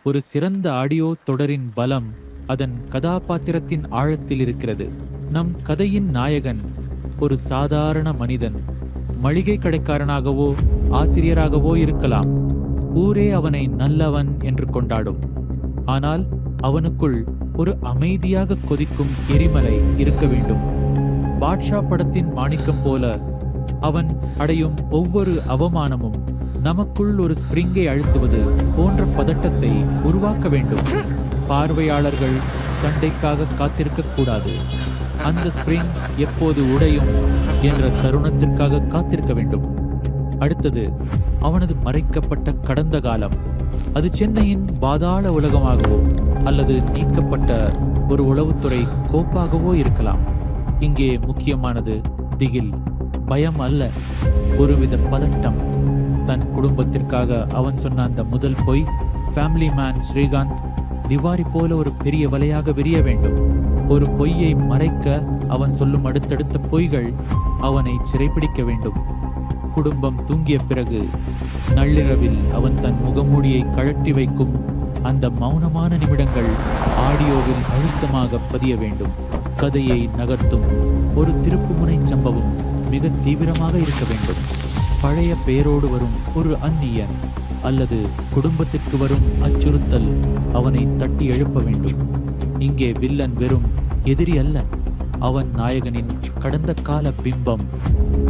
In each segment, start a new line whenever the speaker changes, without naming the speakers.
ஒரு சிறந்த ஆடியோ தொடரின் பலம் அதன் கதாபாத்திரத்தின் ஆழத்தில் இருக்கிறது. நம் கதையின் நாயகன் ஒரு சாதாரண மனிதன். மளிகை கடைக்காரனாகவோ ஆசிரியராகவோ இருக்கலாம். ஊரே அவனை நல்லவன் என்று கொண்டாடும். ஆனால் அவனுக்குள் ஒரு அமைதியாக கொதிக்கும் எரிமலை இருக்க வேண்டும். பாட்ஷா படத்தின் மாணிக்கம் போல அவன் அடையும் ஒவ்வொரு அவமானமும் நமக்குள் ஒரு ஸ்பிரிங்கை அழுத்துவது போன்ற பதட்டத்தை உருவாக்க வேண்டும். பார்வையாளர்கள் சண்டைக்காக காத்திருக்க கூடாது. அந்த ஸ்பிரிங் எப்போது உடையும் என்ற தருணத்திற்காக காத்திருக்க வேண்டும். அடுத்தது அவனது மறைக்கப்பட்ட கடந்த காலம். அது சென்னையின் பாதாள உலகமாகவோ அல்லது நீக்கப்பட்ட ஒரு உளவுத்துறை கோப்பாகவோ இருக்கலாம். இங்கே முக்கியமானது திகில், பயம் அல்ல, ஒருவித பதட்டம். தன் குடும்பத்திற்காக அவன் சொன்ன அந்த முதல் பொய் ஃபேமிலி மேன் ஸ்ரீகாந்த் திவாரி போல ஒரு பெரிய வலையாக விரிய வேண்டும். ஒரு பொய்யை மறைக்க அவன் சொல்லும் அடுத்தடுத்த பொய்கள் அவனை சிறைப்பிடிக்க வேண்டும். குடும்பம் தூங்கிய பிறகு நள்ளிரவில் அவன் தன் முகமூடியை கழற்றி வைக்கும் அந்த மௌனமான நிமிடங்கள் ஆடியோவில் அழுத்தமாக பதிய வேண்டும். கதையை நகர்த்தும் ஒரு திருப்புமுனை சம்பவம் மிக தீவிரமாக இருக்க வேண்டும். பழைய பெயரோடு வரும் ஒரு அந்நியன் அல்லது குடும்பத்திற்கு வரும் அச்சுறுத்தல் அவனை தட்டி எழுப்ப வேண்டும். இங்கே வில்லன் வெறும் எதிரி அல்ல, அவன் நாயகனின் கடந்த கால பிம்பம்.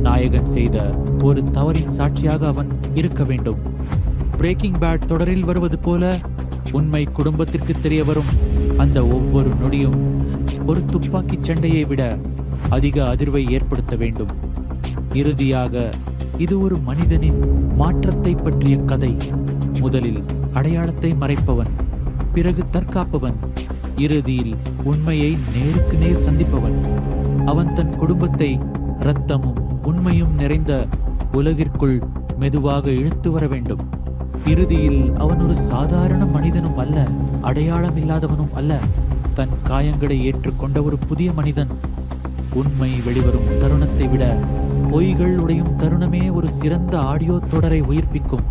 நாயகன் செய்த ஒரு தவறின் சாட்சியாக அவன் இருக்க வேண்டும். பிரேக்கிங் பேட் தொடரில் வருவது போல உண்மை குடும்பத்திற்கு தெரிய வரும் அந்த ஒவ்வொரு நொடியும் ஒரு துப்பாக்கி சண்டையை விட அதிக அதிர்வை ஏற்படுத்த வேண்டும். இறுதியாக இது ஒரு மனிதனின் மாற்றத்தை பற்றிய கதை. முதலில் அடையாளத்தை மறைப்பவன், பிறகு தற்காப்பவன், இறுதியில் உண்மையை நேருக்கு நேர் சந்திப்பவன். அவன் தன் குடும்பத்தை இரத்தமும் உண்மையும் நிறைந்த உலகிற்குள் மெதுவாக இழுத்து வர வேண்டும். இறுதியில் அவன் ஒரு சாதாரண மனிதனும் அல்ல, அடையாளம் இல்லாதவனும் அல்ல, தன் காயங்களை ஏற்றுக்கொண்ட ஒரு புதிய மனிதன். உண்மை வெளிவரும் தருணத்தை விட பொய்கள் உடையும் தருணமே ஒரு சிறந்த ஆடியோ தொடரை உயிர்ப்பிக்கும்.